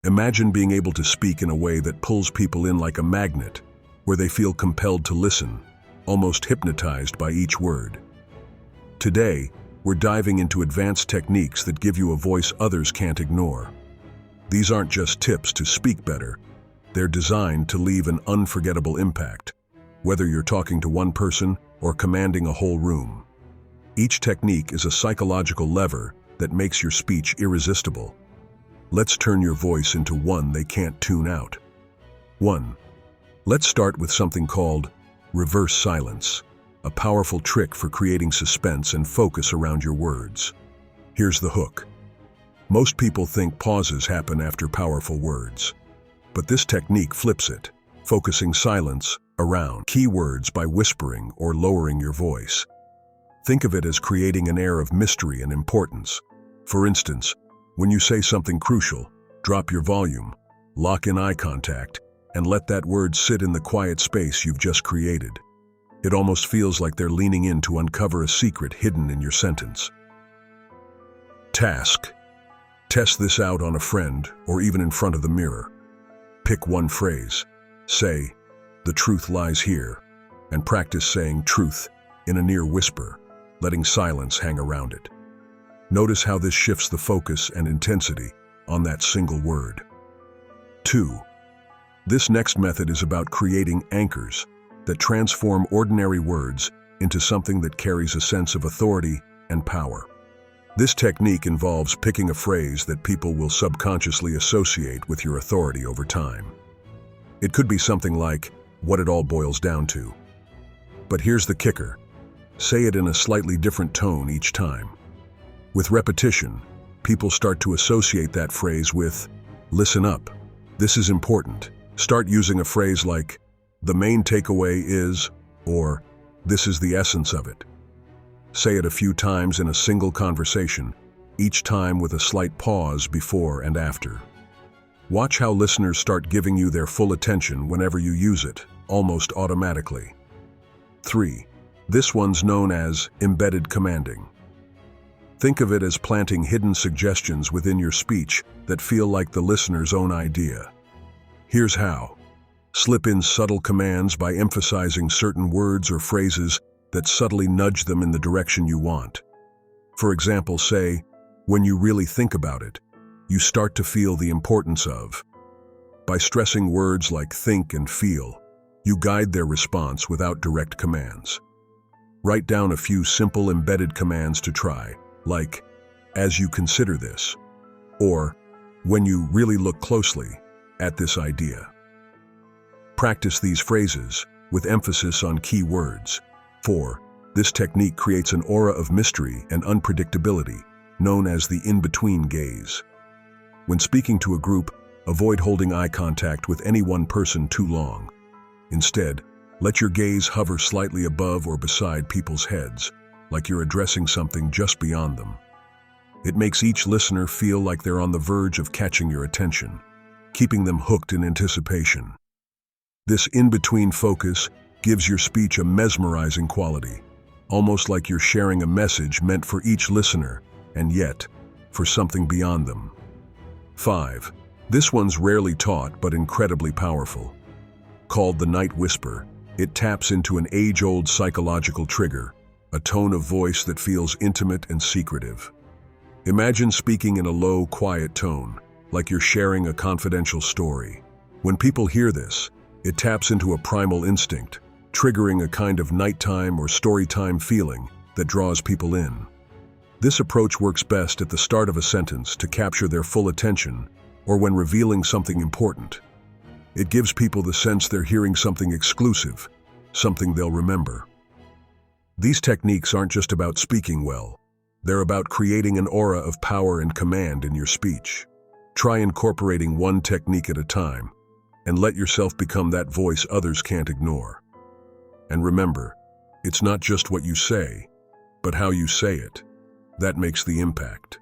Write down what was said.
Imagine being able to speak in a way that pulls people in like a magnet, where they feel compelled to listen, almost hypnotized by each word. Today, we're diving into advanced techniques that give you a voice others can't ignore. These aren't just tips to speak better. They're designed to leave an unforgettable impact, whether you're talking to one person or commanding a whole room. Each technique is a psychological lever that makes your speech irresistible. Let's turn your voice into one they can't tune out. 1. Let's start with something called reverse silence, a powerful trick for creating suspense and focus around your words. Here's the hook. Most people think pauses happen after powerful words, but this technique flips it, focusing silence around key words by whispering or lowering your voice. Think of it as creating an air of mystery and importance. For instance, when you say something crucial, drop your volume, lock in eye contact, and let that word sit in the quiet space you've just created. It almost feels like they're leaning in to uncover a secret hidden in your sentence. Task. Test this out on a friend or even in front of the mirror. Pick one phrase. Say, "The truth lies here," and practice saying truth in a near whisper, letting silence hang around it. Notice how this shifts the focus and intensity on that single word. 2. This next method is about creating anchors that transform ordinary words into something that carries a sense of authority and power. This technique involves picking a phrase that people will subconsciously associate with your authority over time. It could be something like, "What it all boils down to." But here's the kicker. Say it in a slightly different tone each time. With repetition, people start to associate that phrase with, "Listen up. This is important." Start using a phrase like, "The main takeaway is," or "This is the essence of it." Say it a few times in a single conversation, each time with a slight pause before and after. Watch how listeners start giving you their full attention whenever you use it, almost automatically. 3. This one's known as embedded commanding. Think of it as planting hidden suggestions within your speech that feel like the listener's own idea. Here's how. Slip in subtle commands by emphasizing certain words or phrases that subtly nudge them in the direction you want. For example, say, "When you really think about it, you start to feel the importance of." By stressing words like think and feel, you guide their response without direct commands. Write down a few simple embedded commands to try, like, "As you consider this," or "When you really look closely at this idea." Practice these phrases with emphasis on key words. 4. This technique creates an aura of mystery and unpredictability, known as the in-between gaze. When speaking to a group, avoid holding eye contact with any one person too long. Instead, let your gaze hover slightly above or beside people's heads, like you're addressing something just beyond them. It makes each listener feel like they're on the verge of catching your attention, keeping them hooked in anticipation. This in-between focus gives your speech a mesmerizing quality, almost like you're sharing a message meant for each listener, and yet, for something beyond them. 5. This one's rarely taught but incredibly powerful. Called the night whisper, it taps into an age-old psychological trigger, a tone of voice that feels intimate and secretive. Imagine speaking in a low, quiet tone, like you're sharing a confidential story. When people hear this, it taps into a primal instinct, triggering a kind of nighttime or storytime feeling that draws people in. This approach works best at the start of a sentence to capture their full attention or when revealing something important. It gives people the sense they're hearing something exclusive, something they'll remember. These techniques aren't just about speaking well. They're about creating an aura of power and command in your speech. Try incorporating one technique at a time, and let yourself become that voice others can't ignore. And remember, it's not just what you say, but how you say it that makes the impact.